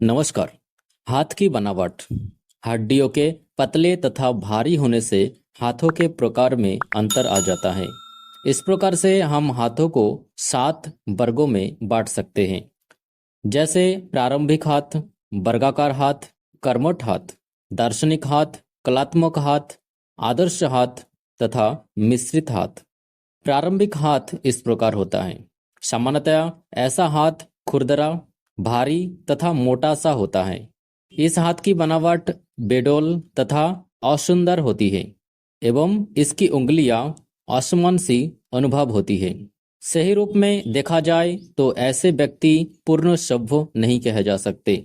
नमस्कार। हाथ की बनावट। हड्डियों के पतले तथा भारी होने से हाथों के प्रकार में अंतर आ जाता है। इस प्रकार से हम हाथों को 7 वर्गों में बांट सकते हैं, जैसे प्रारंभिक हाथ, वर्गाकार हाथ, कर्मठ हाथ, दार्शनिक हाथ, कलात्मक हाथ, आदर्श हाथ तथा मिश्रित हाथ। प्रारंभिक हाथ इस प्रकार होता है। सामान्यतया ऐसा हाथ खुरदरा, भारी तथा मोटा सा होता है। इस हाथ की बनावट बेडोल तथा असुंदर होती है एवं इसकी उंगलियां असमान सी अनुभव होती है। सही रूप में देखा जाए तो ऐसे व्यक्ति पूर्ण सभ्य नहीं कहे जा सकते।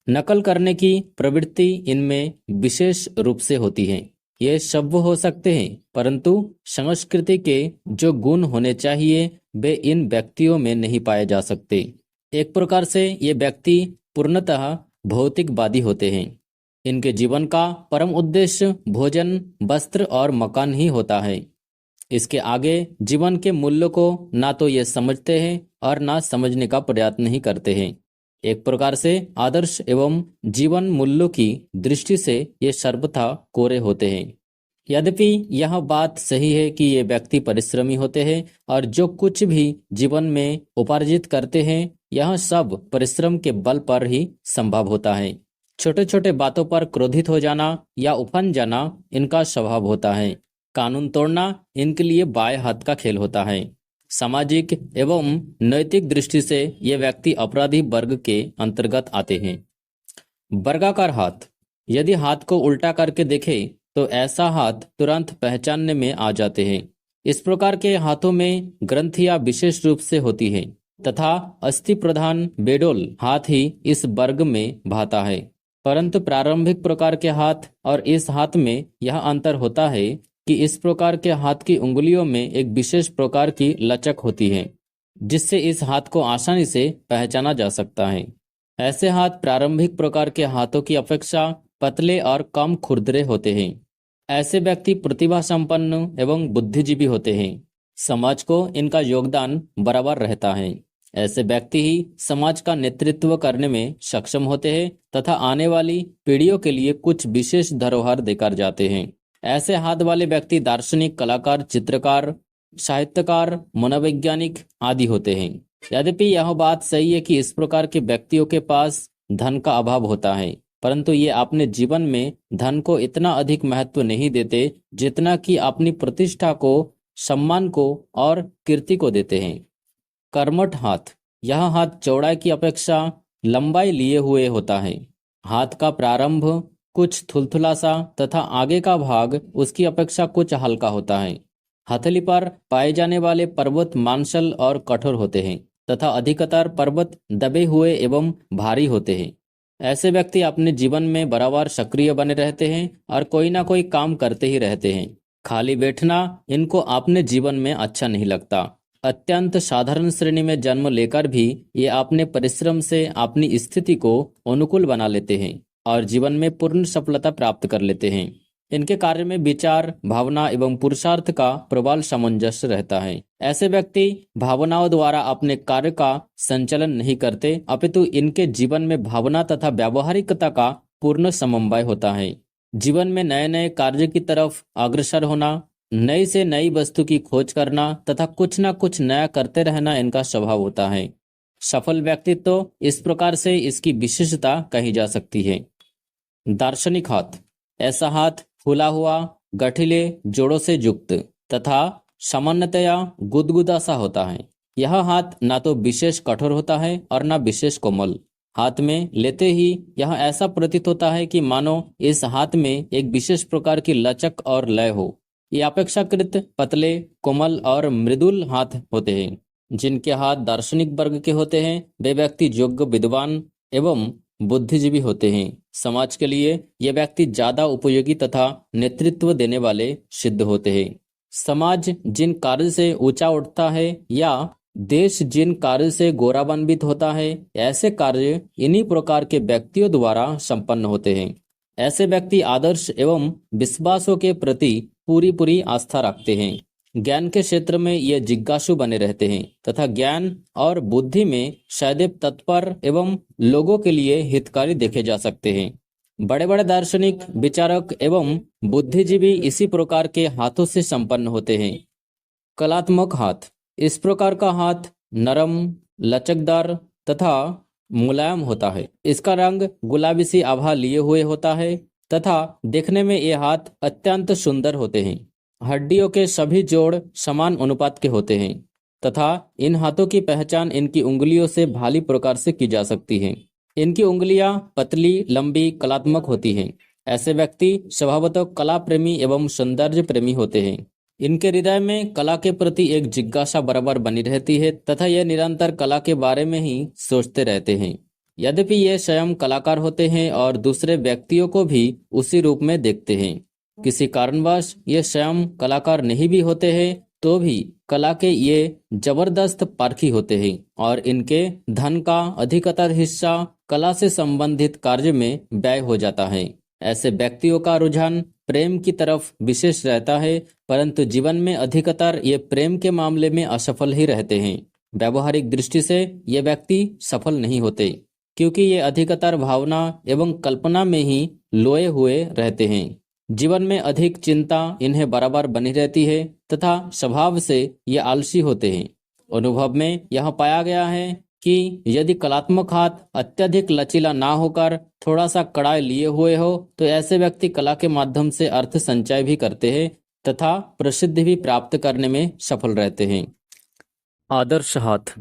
नकल करने की प्रवृत्ति इनमें विशेष रूप से होती है। ये सभ्य हो सकते हैं, परंतु संस्कृति के जो गुण होने चाहिए वे इन व्यक्तियों में नहीं पाए जा सकते। एक प्रकार से ये व्यक्ति पूर्णतः भौतिकवादी होते हैं। इनके जीवन का परम उद्देश्य भोजन, वस्त्र और मकान ही होता है। इसके आगे जीवन के मूल्यों को ना तो ये समझते हैं और ना समझने का प्रयास नहीं करते हैं। एक प्रकार से आदर्श एवं जीवन मूल्यों की दृष्टि से ये सर्वथा कोरे होते हैं। यद्यपि यह बात सही है कि ये व्यक्ति परिश्रमी होते हैं और जो कुछ भी जीवन में उपार्जित करते हैं यह सब परिश्रम के बल पर ही संभव होता है। छोटे छोटे बातों पर क्रोधित हो जाना या उफन जाना इनका स्वभाव होता है। कानून तोड़ना इनके लिए बाएं हाथ का खेल होता है। सामाजिक एवं नैतिक दृष्टि से ये व्यक्ति अपराधी वर्ग के अंतर्गत आते हैं। वर्गाकार हाथ। यदि हाथ को उल्टा करके देखें तो ऐसा हाथ तुरंत पहचानने में आ जाते हैं। इस प्रकार के हाथों में ग्रंथियां विशेष रूप से होती हैं तथा अस्थि प्रधान बेडोल हाथ ही इस वर्ग में भाता है। परंतु प्रारंभिक प्रकार के हाथ और इस हाथ में यह अंतर होता है कि इस प्रकार के हाथ की उंगलियों में एक विशेष प्रकार की लचक होती है, जिससे इस हाथ को आसानी से पहचाना जा सकता है। ऐसे हाथ प्रारंभिक प्रकार के हाथों की अपेक्षा पतले और कम खुरदरे होते हैं। ऐसे व्यक्ति प्रतिभा संपन्न एवं बुद्धिजीवी होते हैं। समाज को इनका योगदान बराबर रहता है। ऐसे व्यक्ति ही समाज का नेतृत्व करने में सक्षम होते हैं तथा आने वाली पीढ़ियों के लिए कुछ विशेष धरोहर देकर जाते हैं। ऐसे हाथ वाले व्यक्ति दार्शनिक, कलाकार, चित्रकार, साहित्यकार, मनोवैज्ञानिक आदि होते हैं। यद्यपि यह बात सही है कि इस प्रकार के व्यक्तियों के पास धन का अभाव होता है, परंतु ये अपने जीवन में धन को इतना अधिक महत्व नहीं देते जितना कि अपनी प्रतिष्ठा को, सम्मान को और कीर्ति को देते हैं। कर्मठ हाथ। यह हाथ चौड़ाई की अपेक्षा लंबाई लिए हुए होता है। हाथ का प्रारंभ कुछ थुलथुला सा तथा आगे का भाग उसकी अपेक्षा कुछ हल्का होता है। हथेली पर पाए जाने वाले पर्वत मांसल और कठोर होते हैं तथा अधिकतर पर्वत दबे हुए एवं भारी होते हैं। ऐसे व्यक्ति अपने जीवन में बराबर सक्रिय बने रहते हैं और कोई ना कोई काम करते ही रहते हैं। खाली बैठना इनको अपने जीवन में अच्छा नहीं लगता। अत्यंत साधारण श्रेणी में जन्म लेकर भी ये अपने परिश्रम से अपनी स्थिति को अनुकूल बना लेते हैं और जीवन में पूर्ण सफलता प्राप्त कर लेते हैं। इनके कार्य में विचार, भावना एवं पुरुषार्थ का प्रबल सामंजस्य रहता है। ऐसे व्यक्ति भावनाओं द्वारा अपने कार्य का संचालन नहीं करते, अपितु इनके जीवन में भावना तथा व्यावहारिकता का पूर्ण समन्वय होता है। जीवन में नए नए कार्य की तरफ अग्रसर होना, नई से नई वस्तु की खोज करना तथा कुछ न कुछ नया करते रहना इनका स्वभाव होता है। सफल व्यक्तित्व तो इस प्रकार से इसकी विशेषता कही जा सकती है। दार्शनिक हाथ। ऐसा हाथ फूला हुआ, गठीले जोड़ों से युक्त तथा सामान्यतया गुदगुदा सा होता है। यह हाथ ना तो विशेष कठोर होता है और ना विशेष कोमल। हाथ में लेते ही यह ऐसा प्रतीत होता है कि मानो इस हाथ में एक विशेष प्रकार की लचक और लय हो। ये अपेक्षाकृत पतले, कोमल और मृदुल हाथ होते हैं। जिनके हाथ दार्शनिक वर्ग के होते हैं वे व्यक्ति योग्य, विद्वान एवं बुद्धिजीवी होते हैं। समाज के लिए ये व्यक्ति ज्यादा उपयोगी तथा नेतृत्व देने वाले सिद्ध होते हैं। समाज जिन कार्य से ऊंचा उठता है या देश जिन कार्य से गौरवान्वित होता है, ऐसे कार्य इन्हीं प्रकार के व्यक्तियों द्वारा संपन्न होते हैं। ऐसे व्यक्ति आदर्श एवं विश्वासों के प्रति पूरी पूरी आस्था रखते हैं। ज्ञान के क्षेत्र में ये जिज्ञासु बने रहते हैं तथा ज्ञान और बुद्धि में सदैव तत्पर एवं लोगों के लिए हितकारी देखे जा सकते हैं। बड़े बड़े दार्शनिक, विचारक एवं बुद्धिजीवी इसी प्रकार के हाथों से संपन्न होते हैं। कलात्मक हाथ। इस प्रकार का हाथ नरम, लचकदार तथा मुलायम होता है। इसका रंग गुलाबी सी आभा लिए हुए होता है तथा देखने में ये हाथ अत्यंत सुंदर होते हैं। हड्डियों के सभी जोड़ समान अनुपात के होते हैं तथा इन हाथों की पहचान इनकी उंगलियों से भाली प्रकार से की जा सकती है। इनकी उंगलियां पतली, लंबी, कलात्मक होती हैं। ऐसे व्यक्ति स्वभावतः कला प्रेमी एवं सौंदर्य प्रेमी होते हैं। इनके हृदय में कला के प्रति एक जिज्ञासा बराबर बनी रहती है तथा ये निरंतर कला के बारे में ही सोचते रहते हैं। यद्यपि ये स्वयं कलाकार होते हैं और दूसरे व्यक्तियों को भी उसी रूप में देखते हैं। किसी कारणवश ये स्वयं कलाकार नहीं भी होते हैं तो भी कला के ये जबरदस्त पारखी होते हैं और इनके धन का अधिकतर हिस्सा कला से संबंधित कार्य में व्यय हो जाता है। ऐसे व्यक्तियों का रुझान प्रेम की तरफ विशेष रहता है, परंतु जीवन में अधिकतर ये प्रेम के मामले में असफल ही रहते हैं। व्यावहारिक दृष्टि से ये व्यक्ति सफल नहीं होते क्योंकि ये अधिकतर भावना एवं कल्पना में ही लोए हुए रहते हैं। जीवन में अधिक चिंता इन्हें बराबर बनी रहती है तथा स्वभाव से ये आलसी होते हैं। अनुभव में यह पाया गया है कि यदि कलात्मक हाथ अत्यधिक लचीला ना होकर थोड़ा सा कड़ाई लिए हुए हो तो ऐसे व्यक्ति कला के माध्यम से अर्थ संचय भी करते हैं तथा प्रसिद्धि भी प्राप्त करने में सफल रहते हैं। आदर्श हाथ।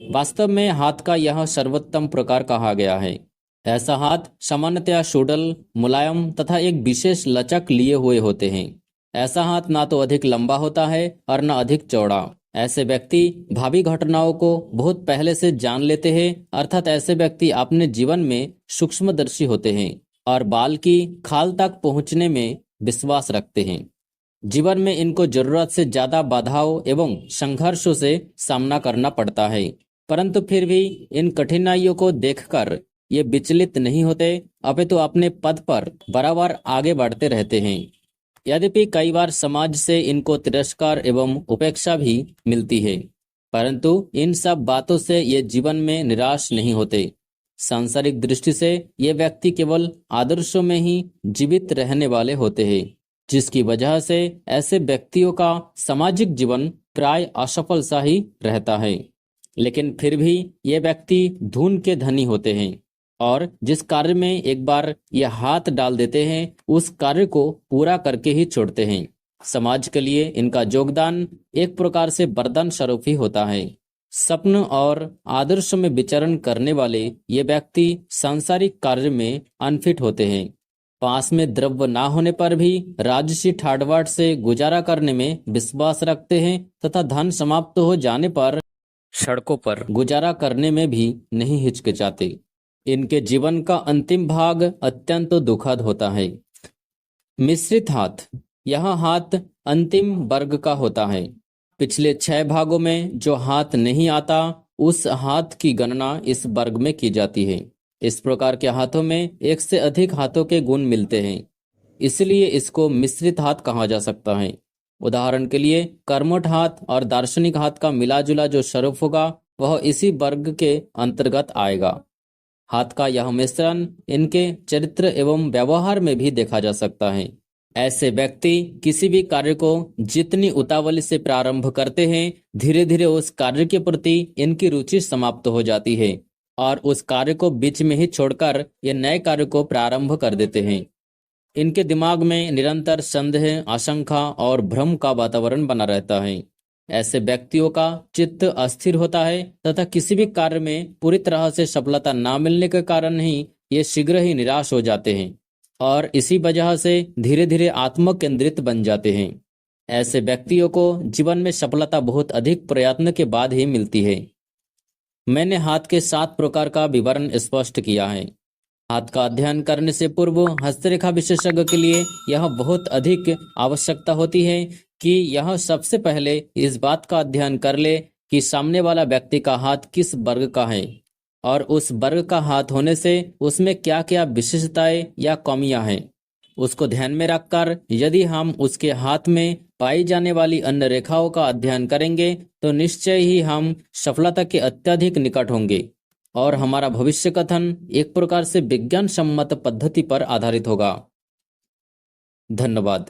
वास्तव में हाथ का यह सर्वोत्तम प्रकार कहा गया है। ऐसा हाथ सामान्यतया सुडल, मुलायम तथा एक विशेष लचक लिए हुए होते हैं। ऐसा हाथ ना तो अधिक लंबा होता है और न अधिक चौड़ा। ऐसे व्यक्ति भावी घटनाओं को बहुत पहले से जान लेते हैं, अर्थात ऐसे व्यक्ति अपने जीवन में सूक्ष्मदर्शी होते हैं और बाल की खाल तक पहुंचने में विश्वास रखते हैं। जीवन में इनको जरूरत से ज्यादा बाधाओं एवं संघर्षों से सामना करना पड़ता है, परंतु फिर भी इन कठिनाइयों को देखकर ये विचलित नहीं होते, अपितु अपने पद पर बराबर आगे बढ़ते रहते हैं। यद्यपि कई बार समाज से इनको तिरस्कार एवं उपेक्षा भी मिलती है, परंतु इन सब बातों से ये जीवन में निराश नहीं होते। सांसारिक दृष्टि से ये व्यक्ति केवल आदर्शों में ही जीवित रहने वाले होते हैं, जिसकी वजह से ऐसे व्यक्तियों का सामाजिक जीवन प्राय असफल सा ही रहता है। लेकिन फिर भी ये व्यक्ति धुन के धनी होते हैं और जिस कार्य में एक बार ये हाथ डाल देते हैं उस कार्य को पूरा करके ही छोड़ते हैं। समाज के लिए इनका योगदान एक प्रकार से वरदान स्वरूप ही होता है। स्वप्न और आदर्श में विचरण करने वाले ये व्यक्ति सांसारिक कार्य में अनफिट होते हैं। पास में द्रव्य ना होने पर भी राजसी ठाटबाट से गुजारा करने में विश्वास रखते हैं तथा धन समाप्त हो जाने पर सड़कों पर गुजारा करने में भी नहीं हिचकिचाते। इनके जीवन का अंतिम भाग अत्यंत दुखद होता है। मिश्रित हाथ। यह हाथ अंतिम वर्ग का होता है। पिछले 6 भागों में जो हाथ नहीं आता उस हाथ की गणना इस वर्ग में की जाती है। इस प्रकार के हाथों में एक से अधिक हाथों के गुण मिलते हैं, इसलिए इसको मिश्रित हाथ कहा जा सकता है। उदाहरण के लिए कर्मठ हाथ और दार्शनिक हाथ का मिलाजुला जो स्वरूप होगा वह इसी वर्ग के अंतर्गत आएगा। हाथ का यह मिश्रण इनके चरित्र एवं व्यवहार में भी देखा जा सकता है। ऐसे व्यक्ति किसी भी कार्य को जितनी उतावली से प्रारंभ करते हैं, धीरे धीरे उस कार्य के प्रति इनकी रुचि समाप्त हो जाती है और उस कार्य को बीच में ही छोड़कर ये नए कार्य को प्रारंभ कर देते हैं। इनके दिमाग में निरंतर संदेह, आशंका और भ्रम का वातावरण बना रहता है। ऐसे व्यक्तियों का चित्त अस्थिर होता है तथा किसी भी कार्य में पूरी तरह से सफलता न मिलने के कारण ही ये शीघ्र ही निराश हो जाते हैं और इसी वजह से धीरे धीरे आत्म केंद्रित बन जाते हैं। ऐसे व्यक्तियों को जीवन में सफलता बहुत अधिक प्रयत्न के बाद ही मिलती है। मैंने हाथ के 7 प्रकार का विवरण स्पष्ट किया है। हाथ का अध्ययन करने से पूर्व हस्तरेखा विशेषज्ञ के लिए यह बहुत अधिक आवश्यकता होती है कि यह सबसे पहले इस बात का अध्ययन कर ले कि सामने वाला व्यक्ति का हाथ किस वर्ग का है और उस वर्ग का हाथ होने से उसमें क्या क्या विशेषताएं या कमियां हैं। उसको ध्यान में रखकर यदि हम उसके हाथ में पाई जाने वाली अन्य रेखाओं का अध्ययन करेंगे तो निश्चय ही हम सफलता के अत्यधिक निकट होंगे और हमारा भविष्य कथन एक प्रकार से विज्ञान सम्मत पद्धति पर आधारित होगा। धन्यवाद।